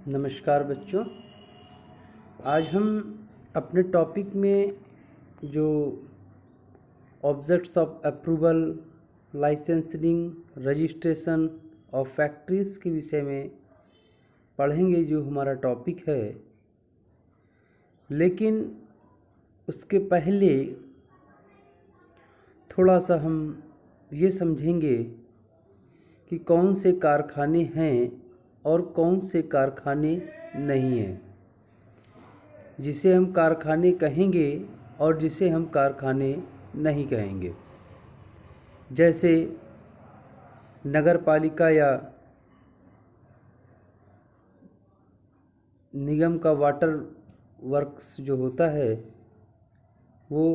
नमस्कार बच्चों। आज हम अपने टॉपिक में जो objects of approval, licensing, registration of factories के विषय में पढ़ेंगे, जो हमारा टॉपिक है। लेकिन उसके पहले थोड़ा सा हम ये समझेंगे कि कौन से कारखाने हैं और कौन से कारखाने नहीं हैं, जिसे हम कारखाने कहेंगे और जिसे हम कारखाने नहीं कहेंगे। जैसे नगर पालिका या निगम का वाटर वर्क्स जो होता है वो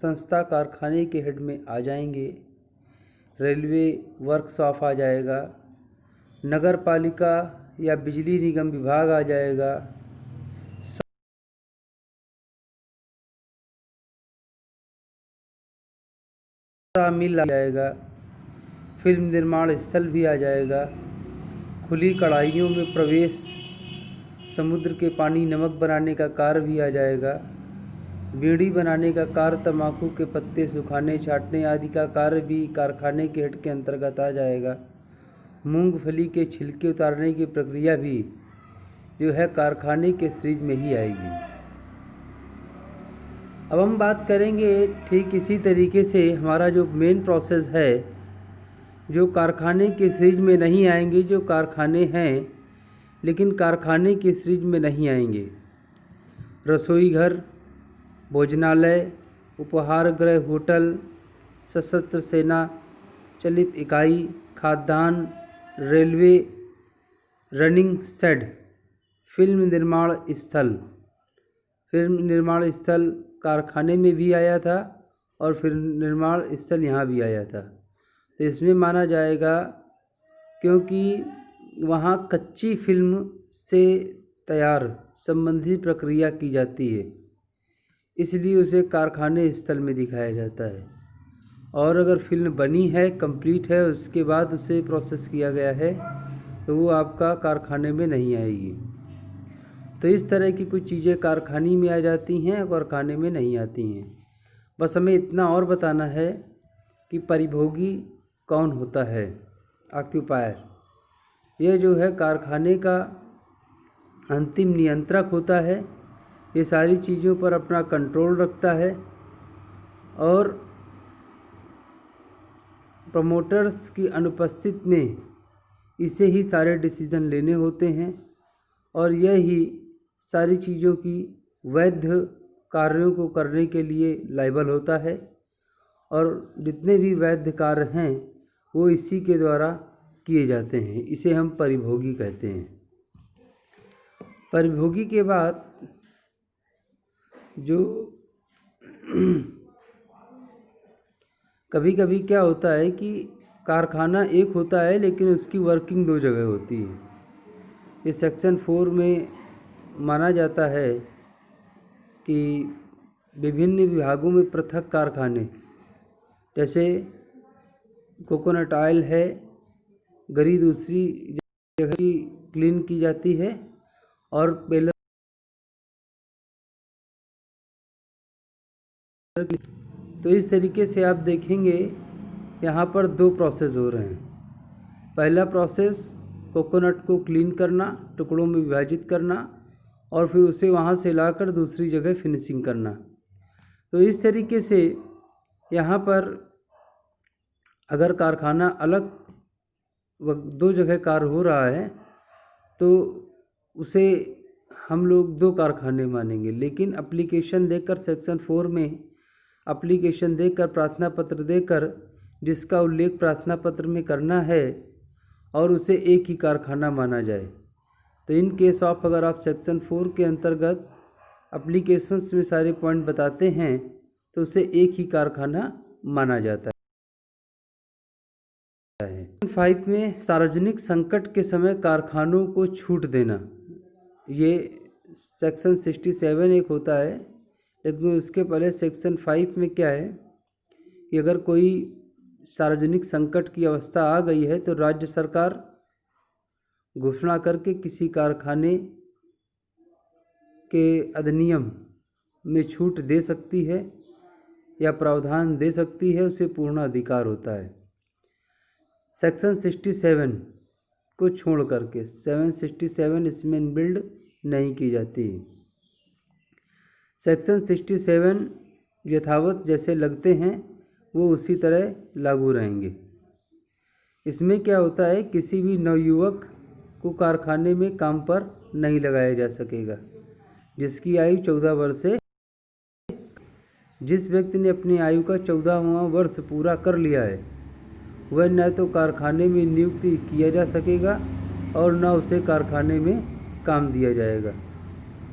संस्था कारखाने के हेड में आ जाएंगे। रेलवे वर्क्स ऑफ आ जाएगा, नगर पालिका या बिजली निगम विभाग आ जाएगा, मिल आ जाएगा, फिल्म निर्माण स्थल भी आ जाएगा, खुली कढ़ाइयों में प्रवेश, समुद्र के पानी नमक बनाने का कार्य भी आ जाएगा, बीड़ी बनाने का कार्य, तंबाकू के पत्ते सुखाने छाटने आदि का कार्य भी कारखाने के हेड के अंतर्गत आ जाएगा। मूंगफली के छिलके उतारने की प्रक्रिया भी जो है कारखाने के सीरीज में ही आएगी। अब हम बात करेंगे ठीक इसी तरीके से हमारा जो मेन प्रोसेस है, जो कारखाने के सीरीज में नहीं आएंगे, जो कारखाने हैं लेकिन कारखाने के सीरीज में नहीं आएंगे। रसोई घर, भोजनालय, उपहार गृह, होटल, सशस्त्र सेना चलित इकाई, खाद्यान्न, रेलवे, रनिंग शेड, फिल्म निर्माण स्थल कारखाने में भी आया था और फिल्म निर्माण स्थल यहाँ भी आया था। तो इसमें माना जाएगा क्योंकि वहाँ कच्ची फिल्म से तैयार संबंधी प्रक्रिया की जाती है, इसलिए उसे कारखाने स्थल में दिखाया जाता है। और अगर फिल्म बनी है, कंप्लीट है, उसके बाद उसे प्रोसेस किया गया है, तो वो आपका कारखाने में नहीं आएगी। तो इस तरह की कुछ चीज़ें कारखाने में आ जाती हैं और कारखाने में नहीं आती हैं। बस हमें इतना और बताना है कि परिभोगी कौन होता है, ऑक्यूपायर। यह जो है कारखाने का अंतिम नियंत्रक होता है, ये सारी चीज़ों पर अपना कंट्रोल रखता है और प्रमोटर्स की अनुपस्थित में इसे ही सारे डिसीजन लेने होते हैं और यह ही सारी चीज़ों की वैध कार्यों को करने के लिए लायबल होता है। और जितने भी वैध कार्य हैं वो इसी के द्वारा किए जाते हैं। इसे हम परिभोगी कहते हैं। परिभोगी के बाद जो कभी कभी क्या होता है कि कारखाना एक होता है लेकिन उसकी वर्किंग दो जगह होती है। इस सेक्शन 4 में माना जाता है कि विभिन्न विभागों में पृथक कारखाने, जैसे कोकोनट ऑयल है, गरी दूसरी जगह क्लीन की जाती है और बेलर। तो इस तरीके से आप देखेंगे यहाँ पर दो प्रोसेस हो रहे हैं। पहला प्रोसेस कोकोनट को क्लीन करना, टुकड़ों में विभाजित करना और फिर उसे वहाँ से लाकर दूसरी जगह फिनिशिंग करना। तो इस तरीके से यहाँ पर अगर कारखाना अलग दो जगह कार्य हो रहा है तो उसे हम लोग दो कारखाने मानेंगे। लेकिन एप्लीकेशन देकर सेक्शन 4 में एप्लीकेशन देकर, प्रार्थना पत्र देकर, जिसका उल्लेख प्रार्थना पत्र में करना है और उसे एक ही कारखाना माना जाए। तो इन केस ऑफ अगर आप सेक्शन 4 के अंतर्गत एप्लीकेशंस में सारे पॉइंट बताते हैं तो उसे एक ही कारखाना माना जाता है। 5 में सार्वजनिक संकट के समय कारखानों को छूट देना, ये सेक्शन 67 एक होता है। लेकिन उसके पहले सेक्शन 5 में क्या है कि अगर कोई सार्वजनिक संकट की अवस्था आ गई है तो राज्य सरकार घोषणा करके किसी कारखाने के अधिनियम में छूट दे सकती है या प्रावधान दे सकती है, उसे पूर्ण अधिकार होता है। सेक्शन 67 को छोड़ करके 767 इसमें इनबिल्ड नहीं की जाती। सेक्शन 67 यथावत जैसे लगते हैं वो उसी तरह लागू रहेंगे। इसमें क्या होता है, किसी भी नवयुवक को कारखाने में काम पर नहीं लगाया जा सकेगा जिसकी आयु 14 वर्ष से। जिस व्यक्ति ने अपनी आयु का 14वां वर्ष पूरा कर लिया है वह न तो कारखाने में नियुक्ति किया जा सकेगा और न उसे कारखाने में काम दिया जाएगा।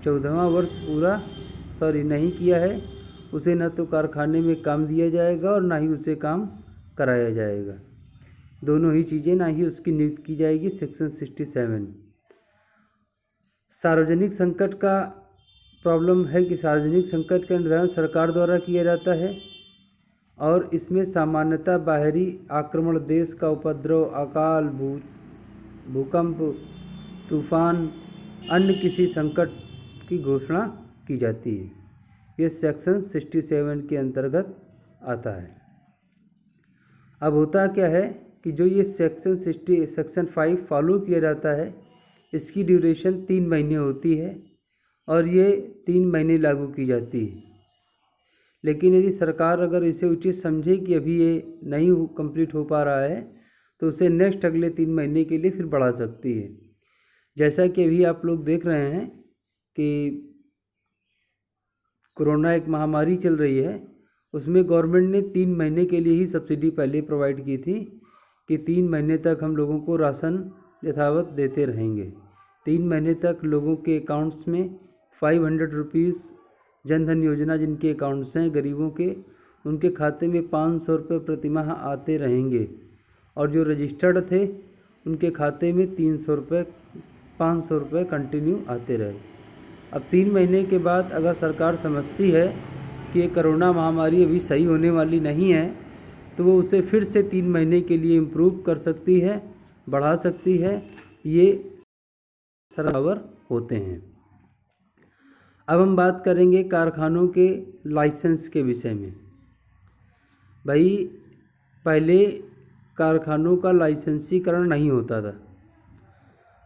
14वां वर्ष पूरा नहीं किया है उसे न तो कारखाने में काम दिया जाएगा और ना ही उसे काम कराया जाएगा, दोनों ही चीज़ें, ना ही उसकी नियुक्ति की जाएगी। सेक्शन 67 सार्वजनिक संकट का प्रॉब्लम है कि सार्वजनिक संकट का निर्धारण सरकार द्वारा किया जाता है और इसमें सामान्यतः बाहरी आक्रमण, देश का उपद्रव, अकाल, भूकंप, तूफान, अन्य किसी संकट की घोषणा की जाती है। ये सेक्शन 67 के अंतर्गत आता है। अब होता क्या है कि जो ये सेक्शन 5 फॉलो किया जाता है इसकी ड्यूरेशन 3 महीने होती है और ये 3 महीने लागू की जाती है। लेकिन यदि सरकार अगर इसे उचित समझे कि अभी ये नहीं कंप्लीट हो पा रहा है तो उसे नेक्स्ट अगले 3 महीने के लिए फिर बढ़ा सकती है। जैसा कि अभी आप लोग देख रहे हैं कि कोरोना एक महामारी चल रही है, उसमें गवर्नमेंट ने 3 महीने के लिए ही सब्सिडी पहले प्रोवाइड की थी कि 3 महीने तक हम लोगों को राशन यथावत देते रहेंगे। 3 महीने तक लोगों के अकाउंट्स में 500 रुपीज़ जनधन योजना जिनके अकाउंट्स हैं गरीबों के, उनके खाते में 500 रुपये प्रतिमाह आते रहेंगे और जो रजिस्टर्ड थे उनके खाते में 300 रुपये 500 रुपये कंटिन्यू आते रहे। अब 3 महीने के बाद अगर सरकार समझती है कि ये कोरोना महामारी अभी सही होने वाली नहीं है तो वो उसे फिर से 3 महीने के लिए इम्प्रूव कर सकती है, बढ़ा सकती है। ये सरवर होते हैं। अब हम बात करेंगे कारखानों के लाइसेंस के विषय में। भाई पहले कारखानों का लाइसेंसीकरण नहीं होता था।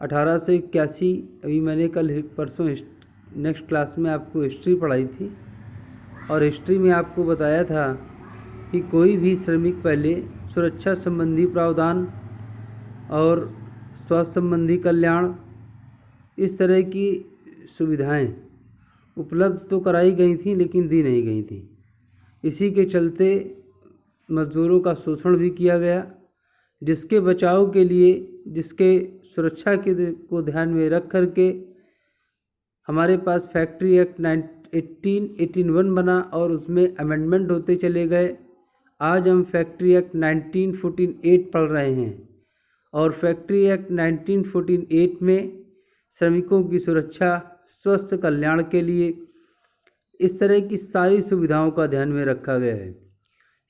1881, अभी मैंने कल परसों नेक्स्ट क्लास में आपको हिस्ट्री पढ़ाई थी और हिस्ट्री में आपको बताया था कि कोई भी श्रमिक पहले सुरक्षा संबंधी प्रावधान और स्वास्थ्य संबंधी कल्याण, इस तरह की सुविधाएं उपलब्ध तो कराई गई थी लेकिन दी नहीं गई थी। इसी के चलते मज़दूरों का शोषण भी किया गया, जिसके बचाव के लिए, जिसके सुरक्षा को ध्यान में रख कर के हमारे पास फैक्ट्री एक्ट 1881 बना और उसमें अमेंडमेंट होते चले गए। आज हम फैक्ट्री एक्ट 1948 पढ़ रहे हैं और फैक्ट्री एक्ट 1948 में श्रमिकों की सुरक्षा, स्वस्थ कल्याण के लिए इस तरह की सारी सुविधाओं का ध्यान में रखा गया है।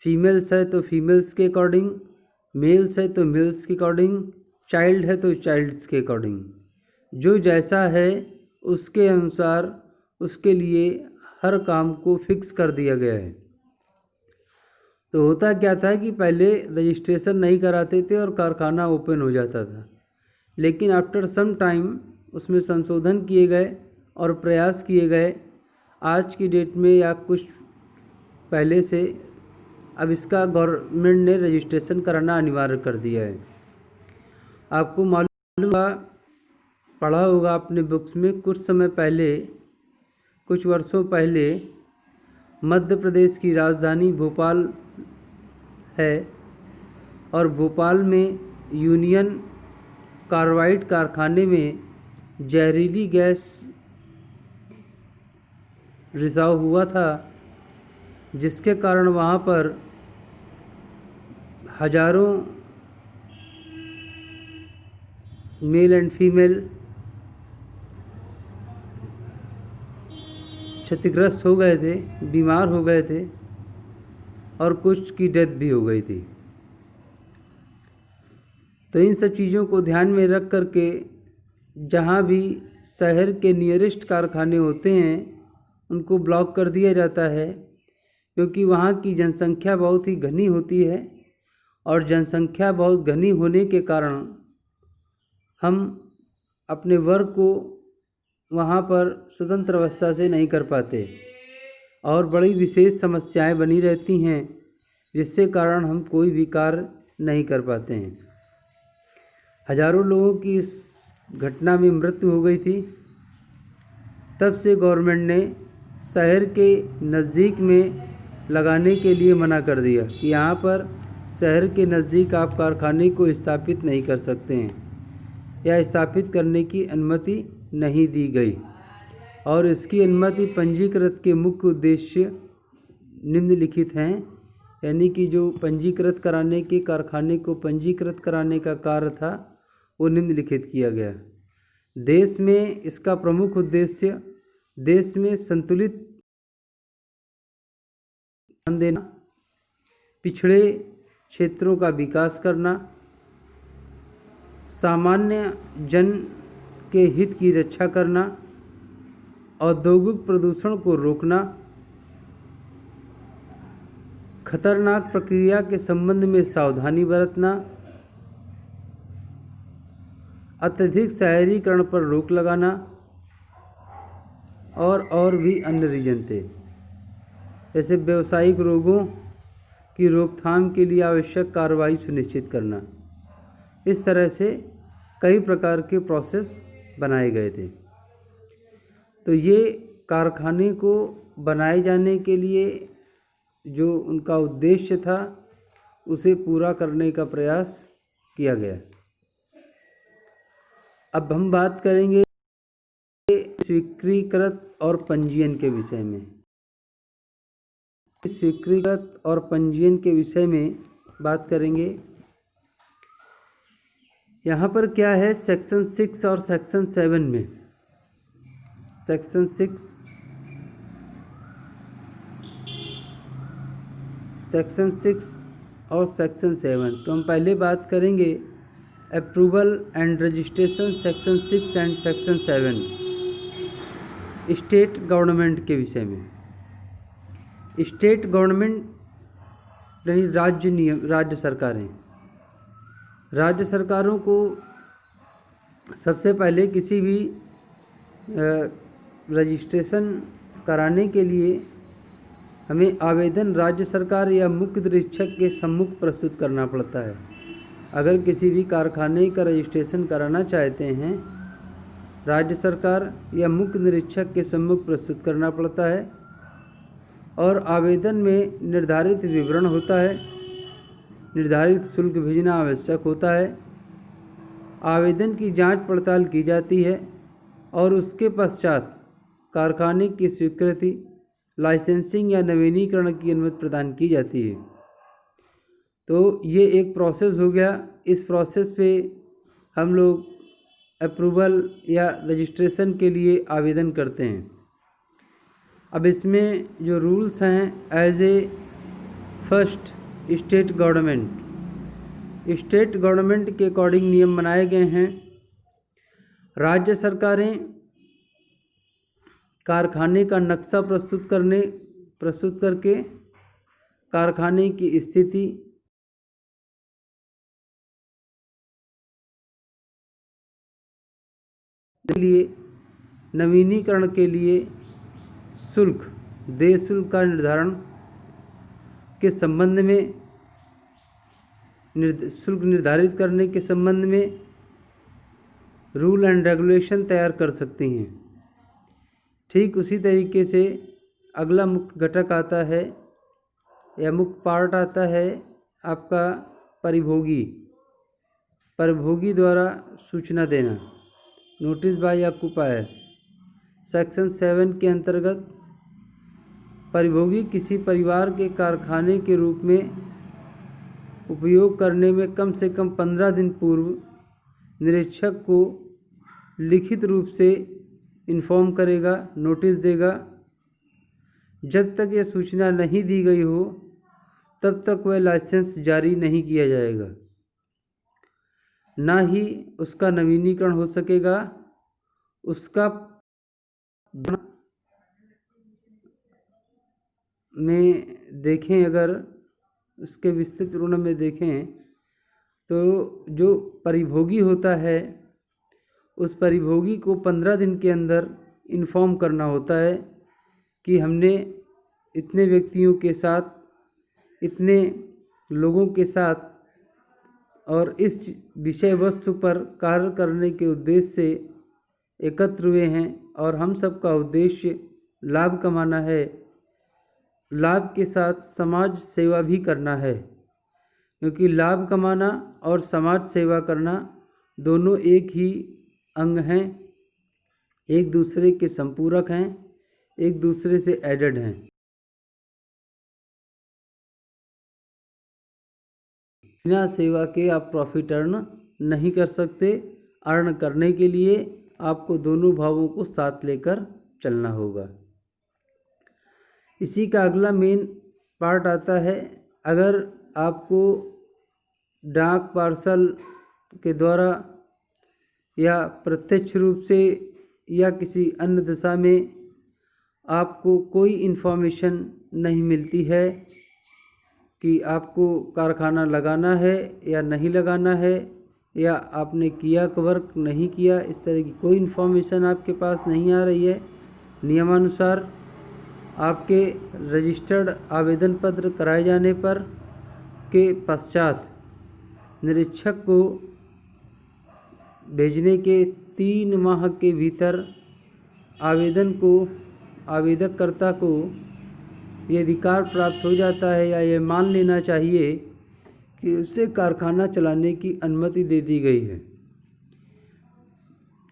फीमेल्स है तो फीमेल्स के अकॉर्डिंग, मेल्स है तो मेल्स के अकॉर्डिंग, चाइल्ड है तो चाइल्ड्स के अकॉर्डिंग, जो जैसा है उसके अनुसार उसके लिए हर काम को फिक्स कर दिया गया है। तो होता क्या था कि पहले रजिस्ट्रेशन नहीं कराते थे और कारखाना ओपन हो जाता था, लेकिन आफ्टर सम टाइम उसमें संशोधन किए गए और प्रयास किए गए। आज की डेट में या कुछ पहले से अब इसका गवर्नमेंट ने रजिस्ट्रेशन कराना अनिवार्य कर दिया है। आपको मालूम होगा, पढ़ा होगा अपने बुक्स में, कुछ समय पहले, कुछ वर्षों पहले मध्य प्रदेश की राजधानी भोपाल है और भोपाल में यूनियन कार्बाइड कारखाने में जहरीली गैस रिसाव हुआ था, जिसके कारण वहाँ पर हजारों मेल एंड फीमेल क्षतिग्रस्त हो गए थे, बीमार हो गए थे और कुछ की डेथ भी हो गई थी। तो इन सब चीज़ों को ध्यान में रख करके जहाँ भी शहर के नियरेस्ट कारखाने होते हैं उनको ब्लॉक कर दिया जाता है, क्योंकि वहाँ की जनसंख्या बहुत ही घनी होती है और जनसंख्या बहुत घनी होने के कारण हम अपने वर्क को वहाँ पर स्वतंत्र अवस्था से नहीं कर पाते और बड़ी विशेष समस्याएं बनी रहती हैं, जिससे कारण हम कोई भी कार्य नहीं कर पाते हैं। हजारों लोगों की इस घटना में मृत्यु हो गई थी। तब से गवर्नमेंट ने शहर के नज़दीक में लगाने के लिए मना कर दिया कि यहाँ पर शहर के नज़दीक आप कारखाने को स्थापित नहीं कर सकते हैं या स्थापित करने की अनुमति नहीं दी गई। और इसकी अनुमति पंजीकृत के मुख्य उद्देश्य निम्नलिखित हैं, यानी कि जो पंजीकृत कराने के कारखाने को पंजीकृत कराने का कार्य था वो निम्नलिखित किया गया। देश में इसका प्रमुख उद्देश्य देश में संतुलित ध्यान देना, पिछड़े क्षेत्रों का विकास करना, सामान्य जन के हित की रक्षा करना, औद्योगिक प्रदूषण को रोकना, खतरनाक प्रक्रिया के संबंध में सावधानी बरतना, अत्यधिक शहरीकरण पर रोक लगाना और भी अन्य रीजन थे। जैसे व्यावसायिक रोगों की रोकथाम के लिए आवश्यक कार्रवाई सुनिश्चित करना। इस तरह से कई प्रकार के प्रोसेस बनाए गए थे। तो ये कारखाने को बनाए जाने के लिए जो उनका उद्देश्य था उसे पूरा करने का प्रयास किया गया। अब हम बात करेंगे स्वीकृत और पंजीयन के विषय में। स्वीकृत और पंजीयन के विषय में बात करेंगे। यहाँ पर क्या है, सेक्शन 6 और सेक्शन 7 में, सेक्शन 6 और सेक्शन 7। तो हम पहले बात करेंगे approval and registration, section 6 and section 7 state government के विषय में। स्टेट गवर्नमेंट यानी राज्य सरकारें। राज्य सरकारों को सबसे पहले किसी भी रजिस्ट्रेशन कराने के लिए हमें आवेदन राज्य सरकार या मुख्य निरीक्षक के सम्मुख प्रस्तुत करना पड़ता है। अगर किसी भी कारखाने का रजिस्ट्रेशन कराना चाहते हैं, राज्य सरकार या मुख्य निरीक्षक के सम्मुख प्रस्तुत करना पड़ता है और आवेदन में निर्धारित विवरण होता है, निर्धारित शुल्क भेजना आवश्यक होता है। आवेदन की जांच पड़ताल की जाती है और उसके पश्चात कारखाने की स्वीकृति, लाइसेंसिंग या नवीनीकरण की अनुमति प्रदान की जाती है। तो ये एक प्रोसेस हो गया। इस प्रोसेस पे हम लोग अप्रूवल या रजिस्ट्रेशन के लिए आवेदन करते हैं। अब इसमें जो रूल्स हैं, as a first state government के अकॉर्डिंग नियम बनाए गए हैं। राज्य सरकारें कारखाने का नक्शा प्रस्तुत करके कारखाने की स्थिति, के लिए नवीनीकरण के लिए शुल्क, देय शुल्क का निर्धारण के संबंध में, शुल्क निर्धारित करने के संबंध में रूल एंड रेगुलेशन तैयार कर सकती हैं। ठीक उसी तरीके से अगला मुख्य घटक आता है या मुख्य पार्ट आता है आपका परिभोगी द्वारा सूचना देना, नोटिस बाय ऑक्यूपायर। सेक्शन 7 के अंतर्गत परिभोगी किसी परिवार के कारखाने के रूप में उपयोग करने में कम से कम 15 दिन पूर्व निरीक्षक को लिखित रूप से इन्फॉर्म करेगा, नोटिस देगा। जब तक यह सूचना नहीं दी गई हो तब तक वह लाइसेंस जारी नहीं किया जाएगा, ना ही उसका नवीनीकरण हो सकेगा उसका में देखें, अगर उसके विस्तृत विवरण में देखें तो जो परिभोगी होता है उस परिभोगी को 15 दिन के अंदर इन्फॉर्म करना होता है कि हमने इतने व्यक्तियों के साथ, इतने लोगों के साथ और इस विषय वस्तु पर कार्य करने के उद्देश्य से एकत्र हुए हैं और हम सब का उद्देश्य लाभ कमाना है। लाभ के साथ समाज सेवा भी करना है, क्योंकि लाभ कमाना और समाज सेवा करना दोनों एक ही अंग हैं, एक दूसरे के संपूरक हैं, एक दूसरे से एडेड हैं। बिना सेवा के आप प्रॉफिट अर्न नहीं कर सकते। अर्न करने के लिए आपको दोनों भावों को साथ लेकर चलना होगा। इसी का अगला मेन पार्ट आता है, अगर आपको डाक पार्सल के द्वारा या प्रत्यक्ष रूप से या किसी अन्य दिशा में आपको कोई इन्फॉर्मेशन नहीं मिलती है कि आपको कारखाना लगाना है या नहीं लगाना है, या आपने किया वर्क नहीं किया, इस तरह की कोई इन्फॉर्मेशन आपके पास नहीं आ रही है, नियमानुसार आपके रजिस्टर्ड आवेदन पत्र कराए जाने पर के पश्चात निरीक्षक को भेजने के 3 माह के भीतर आवेदककर्ता को ये अधिकार प्राप्त हो जाता है या ये मान लेना चाहिए कि उसे कारखाना चलाने की अनुमति दे दी गई है,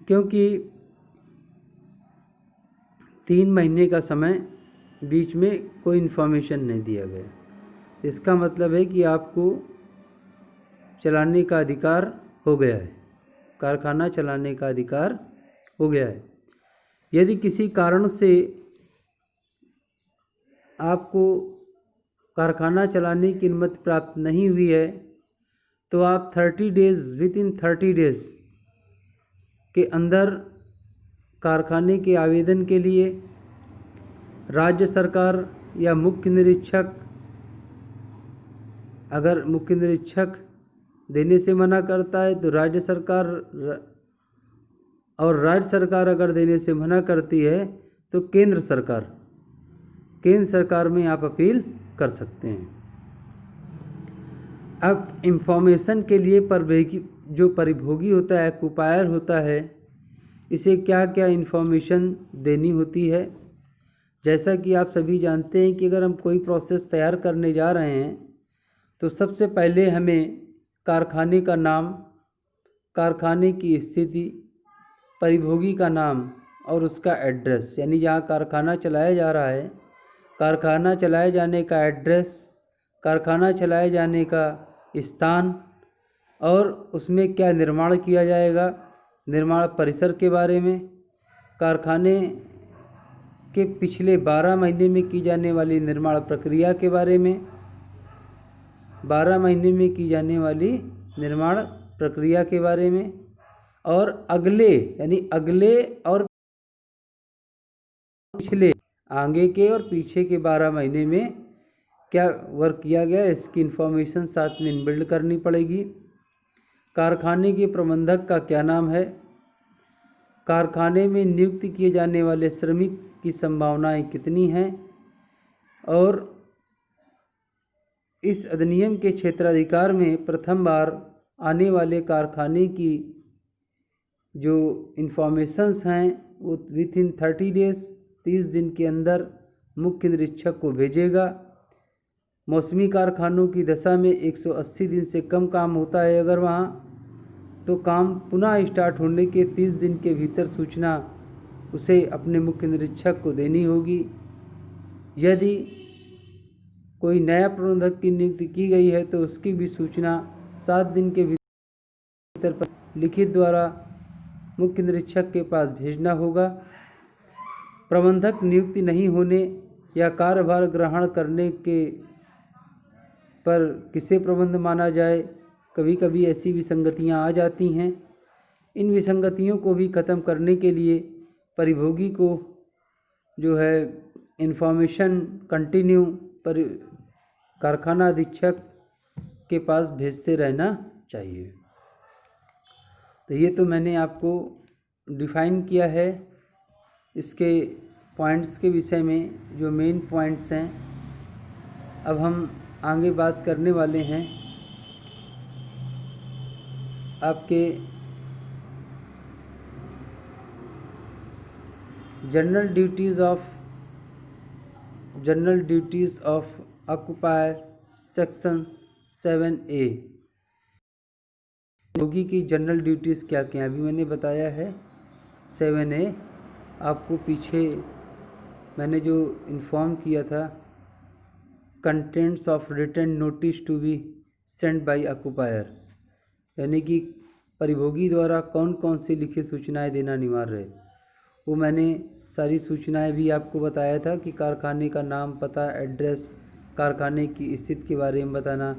क्योंकि 3 महीने का समय बीच में कोई इन्फॉर्मेशन नहीं दिया गया। इसका मतलब है कि आपको चलाने का अधिकार हो गया है, कारखाना चलाने का अधिकार हो गया है। यदि किसी कारण से आपको कारखाना चलाने की अनुमति प्राप्त नहीं हुई है तो आप 30 डेज़, विद इन 30 डेज़ के अंदर कारखाने के आवेदन के लिए राज्य सरकार या मुख्य निरीक्षक, अगर मुख्य निरीक्षक देने से मना करता है तो राज्य सरकार, और राज्य सरकार अगर देने से मना करती है तो केंद्र सरकार में आप अपील कर सकते हैं। अब इंफॉर्मेशन के लिए जो परिभोगी होता है, एक्युपायर होता है, इसे क्या क्या इन्फॉर्मेशन देनी होती है। जैसा कि आप सभी जानते हैं कि अगर हम कोई प्रोसेस तैयार करने जा रहे हैं तो सबसे पहले हमें कारखाने का नाम, कारखाने की स्थिति, परिभोगी का नाम और उसका एड्रेस, यानी जहाँ कारखाना चलाया जा रहा है, कारखाना चलाए जाने का एड्रेस, कारखाना चलाए जाने का स्थान और उसमें क्या निर्माण किया जाएगा, निर्माण परिसर के बारे में, कारखाने के पिछले 12 महीने में की जाने वाली निर्माण प्रक्रिया के बारे में, 12 महीने में की जाने वाली निर्माण प्रक्रिया के बारे में, और अगले और पिछले, आगे के और पीछे के 12 महीने में क्या वर्क किया गया, इसकी इन्फॉर्मेशन साथ में इनबिल्ड करनी पड़ेगी। कारखाने के प्रबंधक का क्या नाम है, कारखाने में नियुक्त किए जाने वाले श्रमिक की संभावनाएं कितनी हैं, और इस अधिनियम के क्षेत्राधिकार में प्रथम बार आने वाले कारखाने की जो इन्फॉर्मेशंस हैं वो विद इन 30 डेज़, 30 दिन के अंदर मुख्य निरीक्षक को भेजेगा। मौसमी कारखानों की दशा में 180 दिन से कम काम होता है अगर वहाँ, तो काम पुनः स्टार्ट होने के 30 दिन के भीतर सूचना उसे अपने मुख्य निरीक्षक को देनी होगी। यदि कोई नया प्रबंधक की नियुक्ति की गई है तो उसकी भी सूचना 7 दिन के भीतर लिखित द्वारा मुख्य निरीक्षक के पास भेजना होगा। प्रबंधक नियुक्ति नहीं होने या कार्यभार ग्रहण करने के पर किसे प्रबंध माना जाए, कभी कभी ऐसी विसंगतियां आ जाती हैं। इन विसंगतियों को भी ख़त्म करने के लिए परिभोगी को जो है इन्फॉर्मेशन कंटिन्यू पर कारखाना अधीक्षक के पास भेजते रहना चाहिए। तो ये तो मैंने आपको डिफ़ाइन किया है इसके पॉइंट्स के विषय में, जो मेन पॉइंट्स हैं। अब हम आगे बात करने वाले हैं आपके general duties of occupier section 7A। योगी की जनरल ड्यूटीज़ क्या क्या अभी मैंने बताया है। 7A आपको पीछे मैंने जो इन्फॉर्म किया था, contents of written notice to be send by occupier, यानी कि परिभोगी द्वारा कौन कौन सी लिखित सूचनाएं देना अनिवार्य है। वो मैंने सारी सूचनाएं भी आपको बताया था कि कारखाने का नाम, पता, एड्रेस, कारखाने की स्थिति के बारे में बताना,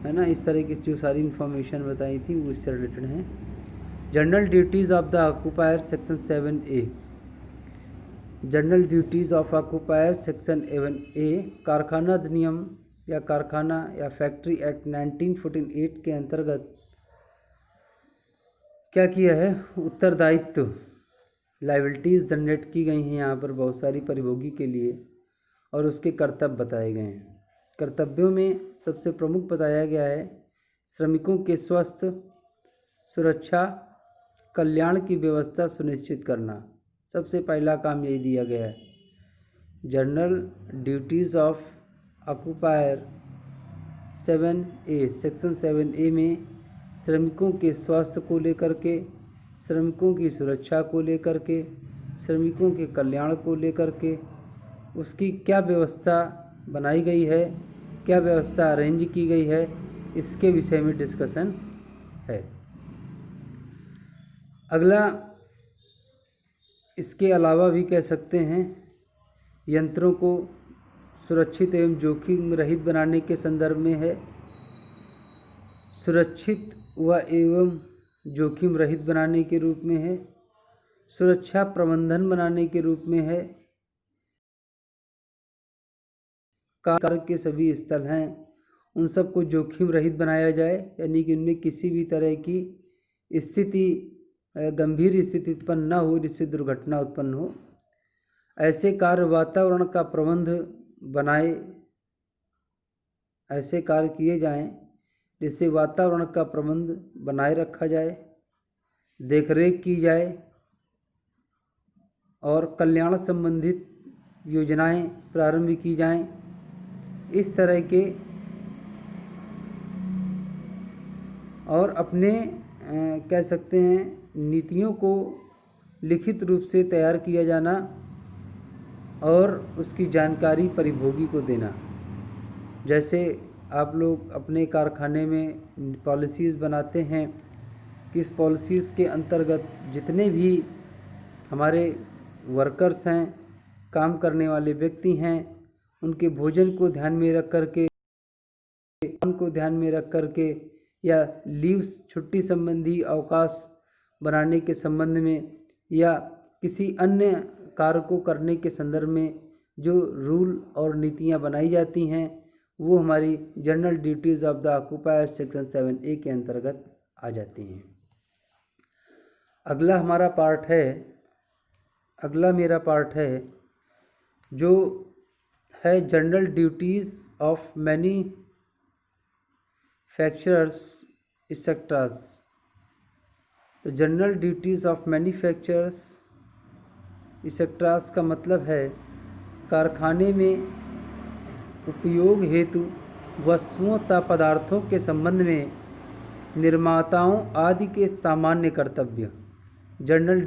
है ना। इस तरह की जो सारी इन्फॉर्मेशन बताई थी वो इससे रिलेटेड हैं। General duties of the occupier section 7A। General duties of occupier section 7A कारखाना अधिनियम या कारखाना या फैक्ट्री एक्ट 1948 के अंतर्गत क्या किया है, उत्तरदायित्व लाइबिलिटीज़ जनरेट की गई हैं यहाँ पर बहुत सारी परिभोगी के लिए, और उसके कर्तव्य बताए गए हैं। कर्तव्यों में सबसे प्रमुख बताया गया है श्रमिकों के स्वास्थ्य, सुरक्षा, कल्याण की व्यवस्था सुनिश्चित करना। सबसे पहला काम यही दिया गया है। General duties of occupier 7A section 7A में श्रमिकों के स्वास्थ्य को लेकर के, श्रमिकों की सुरक्षा को लेकर के, श्रमिकों के कल्याण को लेकर के उसकी क्या व्यवस्था बनाई गई है, क्या व्यवस्था अरेंज की गई है, इसके विषय में डिस्कशन है। अगला इसके अलावा भी कह सकते हैं यंत्रों को सुरक्षित एवं जोखिम रहित बनाने के संदर्भ में है। सुरक्षित व एवं जोखिम रहित बनाने के रूप में है, सुरक्षा प्रबंधन बनाने के रूप में है। कार्य के सभी स्थल हैं उन सबको जोखिम रहित बनाया जाए, यानी कि उनमें किसी भी तरह की स्थिति, गंभीर स्थिति उत्पन्न न हो जिससे दुर्घटना उत्पन्न हो। ऐसे कार्य वातावरण का प्रबंध बनाए, ऐसे कार्य किए जाएं जिससे वातावरण का प्रबंध बनाए रखा जाए, देखरेख की जाए और कल्याण संबंधित योजनाएं प्रारंभ की जाएं। इस तरह के और अपने कह सकते हैं नीतियों को लिखित रूप से तैयार किया जाना और उसकी जानकारी परिभोगी को देना। जैसे आप लोग अपने कारखाने में पॉलिसीज़ बनाते हैं कि इस पॉलिसीज़ के अंतर्गत जितने भी हमारे वर्कर्स हैं, काम करने वाले व्यक्ति हैं, उनके भोजन को ध्यान में रख करके, उनको ध्यान में रख करके या लीव्स, छुट्टी संबंधी अवकाश बनाने के संबंध में या किसी अन्य कार्य को करने के संदर्भ में जो रूल और नीतियां बनाई जाती हैं वो हमारी general duties of the occupier section 7A के अंतर्गत आ जाती हैं। अगला मेरा पार्ट है जो है general duties of manufacturers sectors. तो general duties of manufacturers sectors का मतलब है कारखाने में उपयोग हेतु वस्तुओं तथा पदार्थों के संबंध में निर्माताओं आदि के सामान्य कर्तव्य। जनरल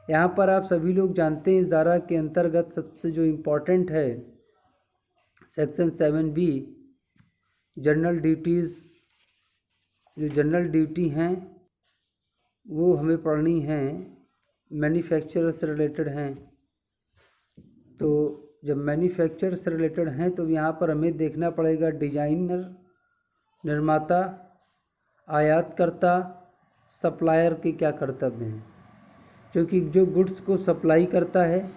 यहाँ पर आप सभी लोग जानते हैं इस धारा के अंतर्गत सबसे जो इम्पोर्टेंट है सेक्शन 7B जनरल ड्यूटीज़, जो जनरल ड्यूटी हैं वो हमें पढ़नी हैं, मैन्युफैक्चरर से रिलेटेड हैं। तो जब मैन्युफैक्चर से रिलेटेड हैं तो यहाँ पर हमें देखना पड़ेगा डिजाइनर, निर्माता, आयातकर्ता, सप्लायर के क्या कर्तव्य हैं। क्योंकि जो गुड्स को सप्लाई करता है,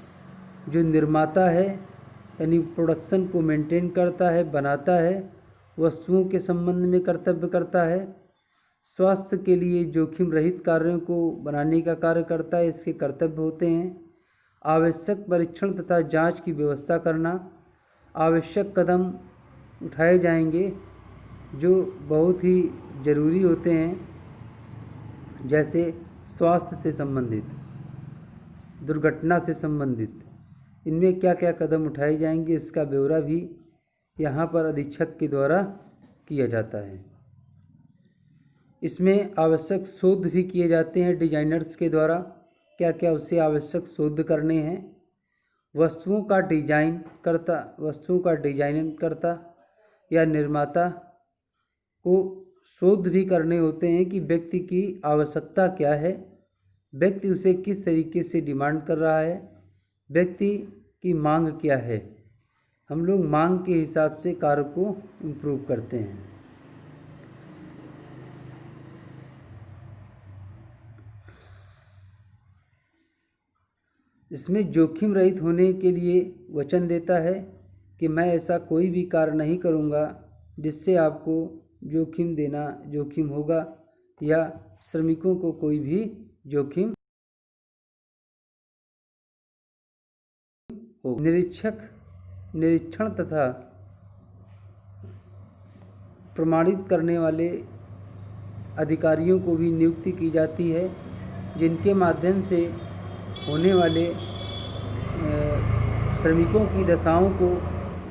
जो निर्माता है यानी प्रोडक्शन को मेंटेन करता है, बनाता है, वस्तुओं के संबंध में कर्तव्य करता है, स्वास्थ्य के लिए जोखिम रहित कार्यों को बनाने का कार्य करता है, इसके कर्तव्य होते हैं। आवश्यक परीक्षण तथा जांच की व्यवस्था करना, आवश्यक कदम उठाए जाएंगे जो बहुत ही ज़रूरी होते हैं, जैसे स्वास्थ्य से संबंधित, दुर्घटना से संबंधित, इनमें क्या क्या कदम उठाए जाएंगे इसका ब्यौरा भी यहाँ पर अधीक्षक के द्वारा किया जाता है। इसमें आवश्यक शोध भी किए जाते हैं डिजाइनर्स के द्वारा, क्या क्या उसे आवश्यक शोध करने हैं। वस्तुओं का डिजाइन करता या निर्माता को शोध भी करने होते हैं कि व्यक्ति की आवश्यकता क्या है, व्यक्ति उसे किस तरीके से डिमांड कर रहा है, व्यक्ति की मांग क्या है। हम लोग मांग के हिसाब से कार्य को इम्प्रूव करते हैं। इसमें जोखिम रहित होने के लिए वचन देता है कि मैं ऐसा कोई भी कार्य नहीं करूँगा जिससे आपको जोखिम होगा या श्रमिकों को कोई भी जोखिम हो। निरीक्षण तथा प्रमाणित करने वाले अधिकारियों को भी नियुक्ति की जाती है, जिनके माध्यम से होने वाले श्रमिकों की दशाओं को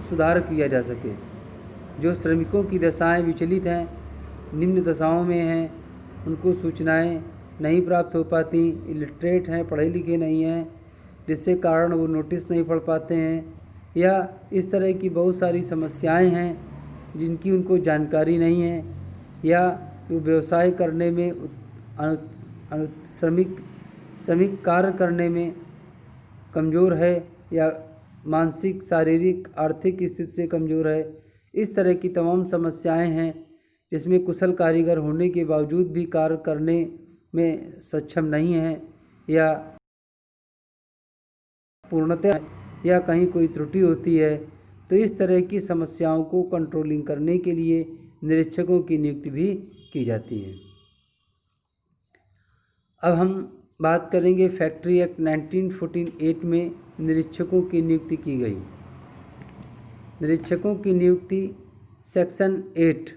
सुधार किया जा सके। जो श्रमिकों की दशाएं विचलित हैं, निम्न दशाओं में हैं, उनको सूचनाएं नहीं प्राप्त हो पाती, इलिटरेट हैं, पढ़े लिखे नहीं हैं, जिससे कारण वो नोटिस नहीं पढ़ पाते हैं, या इस तरह की बहुत सारी समस्याएं हैं जिनकी उनको जानकारी नहीं है, या वो व्यवसाय करने में श्रमिक कार्य करने में कमज़ोर है या मानसिक, शारीरिक, आर्थिक स्थिति से कमज़ोर है। इस तरह की तमाम समस्याएं हैं जिसमें कुशल कारीगर होने के बावजूद भी कार्य करने में सक्षम नहीं हैं या पूर्णतः या कहीं कोई त्रुटि होती है। तो इस तरह की समस्याओं को कंट्रोलिंग करने के लिए निरीक्षकों की नियुक्ति भी की जाती है। अब हम बात करेंगे फैक्ट्री एक्ट 1948 में निरीक्षकों की नियुक्ति की गई। निरीक्षकों की नियुक्ति सेक्शन 8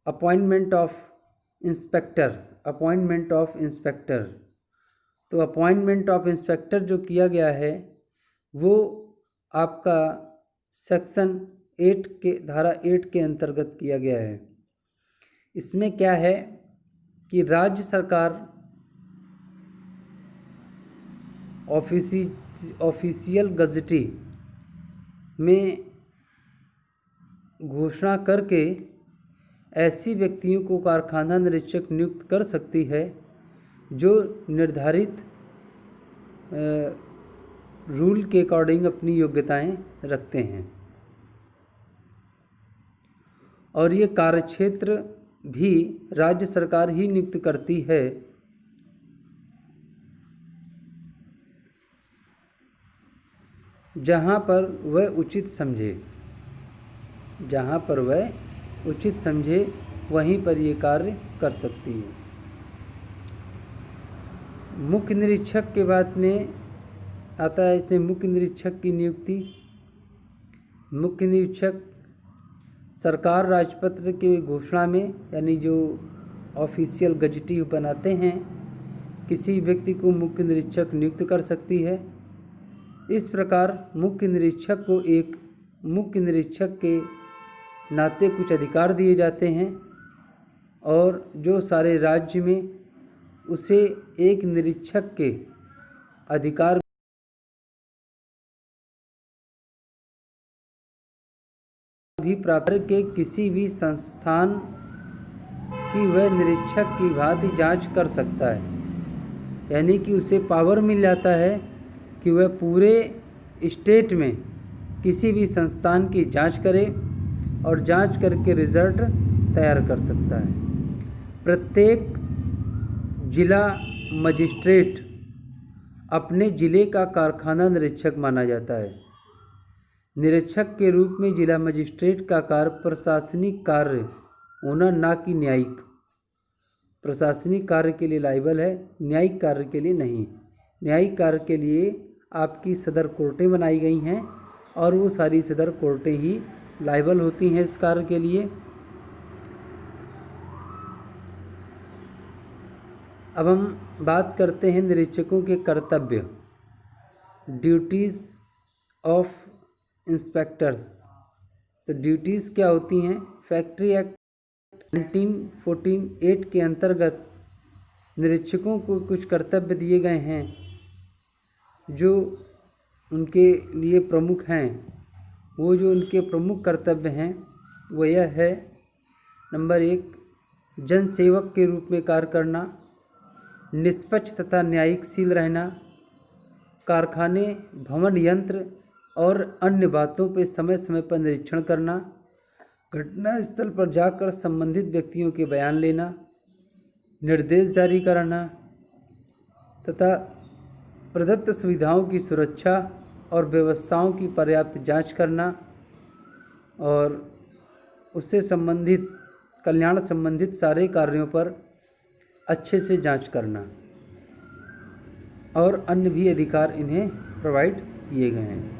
अपॉइंटमेंट ऑफ इंस्पेक्टर। तो अपॉइंटमेंट ऑफ इंस्पेक्टर जो किया गया है वो आपका सेक्शन 8 के धारा 8 के अंतर्गत किया गया है। इसमें क्या है कि राज्य सरकार ऑफिशियल गज़ेटी में घोषणा करके ऐसी व्यक्तियों को कारखाना निरीक्षक नियुक्त कर सकती है जो निर्धारित रूल के अकॉर्डिंग अपनी योग्यताएं रखते हैं, और ये कार्यक्षेत्र भी राज्य सरकार ही नियुक्त करती है। जहाँ पर वह उचित समझे वहीं पर ये कार्य कर सकती है। मुख्य निरीक्षक के बाद में आता है इसमें मुख्य निरीक्षक की नियुक्ति। मुख्य निरीक्षक सरकार राजपत्र की घोषणा में यानी जो ऑफिशियल गजटी बनाते हैं, किसी व्यक्ति को मुख्य निरीक्षक नियुक्त कर सकती है। इस प्रकार मुख्य निरीक्षक को एक मुख्य निरीक्षक के नाते कुछ अधिकार दिए जाते हैं, और जो सारे राज्य में उसे एक निरीक्षक के अधिकार भी प्राप्त के किसी भी संस्थान की वह निरीक्षक की भांति जांच कर सकता है। यानी कि उसे पावर मिल जाता है कि वह पूरे स्टेट में किसी भी संस्थान की जांच करे और जांच करके रिजल्ट तैयार कर सकता है। प्रत्येक जिला मजिस्ट्रेट अपने ज़िले का कारखाना निरीक्षक माना जाता है। निरीक्षक के रूप में जिला मजिस्ट्रेट का कार्य प्रशासनिक कार्य होना, ना कि न्यायिक। प्रशासनिक कार्य के लिए लायबल है, न्यायिक कार्य के लिए नहीं। न्यायिक कार्य के लिए आपकी सदर कोर्टें बनाई गई हैं और वो सारी सदर कोर्टें ही लायबल होती हैं इस कार्य के लिए। अब हम बात करते हैं निरीक्षकों के कर्तव्य, ड्यूटीज़ ऑफ इंस्पेक्टर्स। तो ड्यूटीज़ क्या होती हैं? फैक्ट्री एक्ट 1948 के अंतर्गत निरीक्षकों को कुछ कर्तव्य दिए गए हैं जो उनके लिए प्रमुख हैं। वो जो उनके प्रमुख कर्तव्य हैं वो यह है, नंबर 1, जनसेवक के रूप में कार्य करना, निष्पक्ष तथा न्यायिकशील रहना, कारखाने, भवन, यंत्र और अन्य बातों पर समय समय पर निरीक्षण करना, घटना स्थल पर जाकर संबंधित व्यक्तियों के बयान लेना, निर्देश जारी करना तथा प्रदत्त सुविधाओं की सुरक्षा और व्यवस्थाओं की पर्याप्त जांच करना और उससे संबंधित कल्याण संबंधित सारे कार्यों पर अच्छे से जांच करना और अन्य भी अधिकार इन्हें प्रोवाइड किए गए हैं।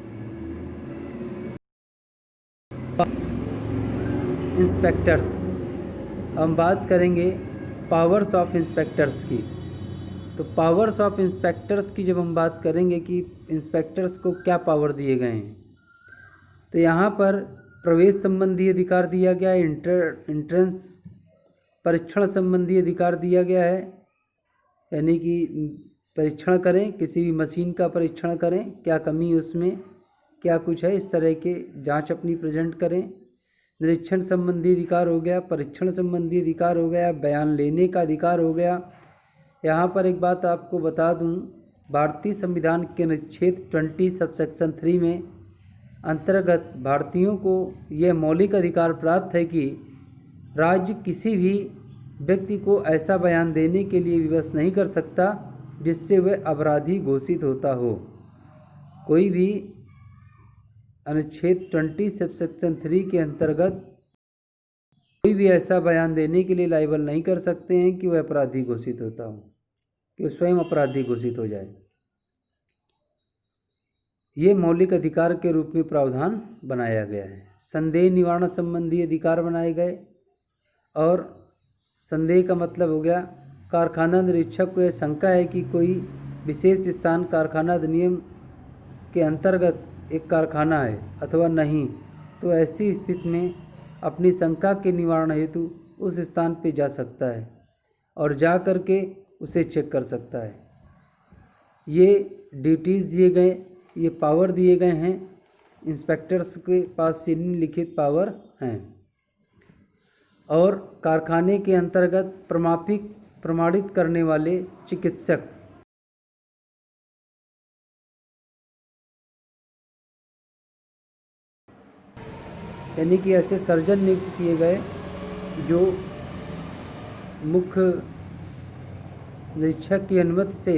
इंस्पेक्टर्स, हम बात करेंगे पावर्स ऑफ इंस्पेक्टर्स की। तो पावर्स ऑफ इंस्पेक्टर्स की जब हम बात करेंगे कि इंस्पेक्टर्स को क्या पावर दिए गए हैं, तो यहाँ पर प्रवेश संबंधी अधिकार दिया गया है, इंट्रेंस परीक्षण संबंधी अधिकार दिया गया है, यानी कि परीक्षण करें, किसी भी मशीन का परीक्षण करें, क्या कमी उसमें क्या कुछ है, इस तरह के जांच अपनी प्रेजेंट करें। निरीक्षण संबंधी अधिकार हो गया, परीक्षण संबंधी अधिकार हो गया, बयान लेने का अधिकार हो गया। यहाँ पर एक बात आपको बता दूँ, भारतीय संविधान के अनुच्छेद 20 सबसेक्शन 3 में अंतर्गत भारतीयों को यह मौलिक अधिकार प्राप्त है कि राज्य किसी भी व्यक्ति को ऐसा बयान देने के लिए विवश नहीं कर सकता जिससे वह अपराधी घोषित होता हो। कोई भी अनुच्छेद 20 सबसेक्शन 3 के अंतर्गत कोई भी ऐसा बयान देने के लिए लायबल नहीं कर सकते हैं कि वह अपराधी घोषित होता हो, कि वह स्वयं अपराधी घोषित हो जाए। ये मौलिक अधिकार के रूप में प्रावधान बनाया गया है। संदेह निवारण संबंधी अधिकार बनाए गए, और संदेह का मतलब हो गया कारखाना निरीक्षक को यह शंका है कि कोई विशेष स्थान कारखाना अधिनियम के अंतर्गत एक कारखाना है अथवा नहीं, तो ऐसी स्थिति में अपनी शंका के निवारण हेतु उस स्थान पर जा सकता है और जा कर के उसे चेक कर सकता है। ये ड्यूटीज़ दिए गए, ये पावर दिए गए हैं, इंस्पेक्टर्स के पास निम्नलिखित पावर हैं। और कारखाने के अंतर्गत प्रमाणित करने वाले चिकित्सक, यानी कि ऐसे सर्जन नियुक्त किए गए जो मुख्य निरीक्षक की अनुमति से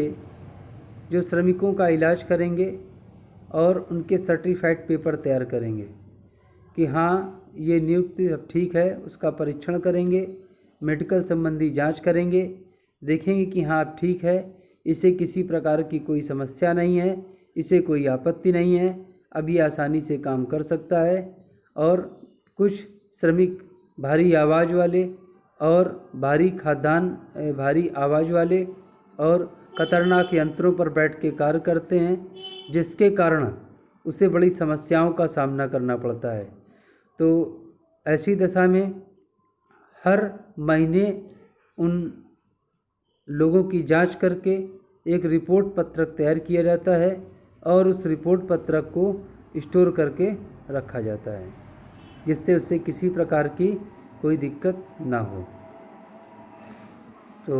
जो श्रमिकों का इलाज करेंगे और उनके सर्टिफाइड पेपर तैयार करेंगे कि हाँ ये नियुक्ति अब ठीक है। उसका परीक्षण करेंगे, मेडिकल संबंधी जांच करेंगे, देखेंगे कि हाँ अब ठीक है, इसे किसी प्रकार की कोई समस्या नहीं है, इसे कोई आपत्ति नहीं है, अब ये आसानी से काम कर सकता है। और कुछ श्रमिक भारी आवाज़ वाले और भारी आवाज़ वाले और खतरनाक यंत्रों पर बैठ के कार्य करते हैं, जिसके कारण उसे बड़ी समस्याओं का सामना करना पड़ता है। तो ऐसी दशा में हर महीने उन लोगों की जांच करके एक रिपोर्ट पत्रक तैयार किया जाता है और उस रिपोर्ट पत्रक को स्टोर करके रखा जाता है, जिससे उससे किसी प्रकार की कोई दिक्कत ना हो। तो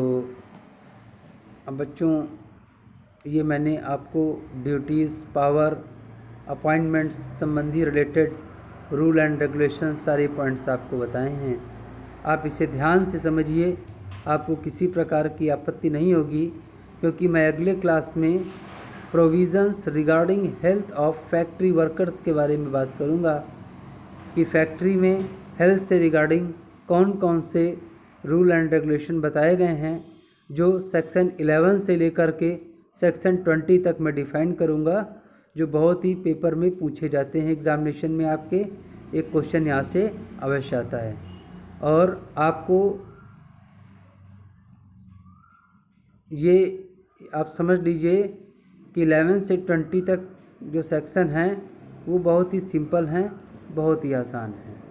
अब बच्चों, ये मैंने आपको ड्यूटीज़, पावर अपॉइंटमेंट्स संबंधी रिलेटेड रूल एंड रेगुलेशन सारे पॉइंट्स आपको बताए हैं। आप इसे ध्यान से समझिए, आपको किसी प्रकार की आपत्ति नहीं होगी, क्योंकि मैं अगले क्लास में provisions regarding health of factory workers के बारे में बात करूंगा कि फैक्ट्री में हेल्थ से रिगार्डिंग कौन कौन से रूल एंड रेगुलेशन बताए गए हैं, जो सेक्शन 11 से लेकर के सेक्शन 20 तक मैं डिफ़ाइन करूंगा, जो बहुत ही पेपर में पूछे जाते हैं। एग्ज़ामिनेशन में आपके एक क्वेश्चन यहाँ से अवश्य आता है। और आपको ये आप समझ लीजिए कि 11 से 20 तक जो सेक्शन हैं वो बहुत ही सिंपल हैं, बहुत ही आसान हैं।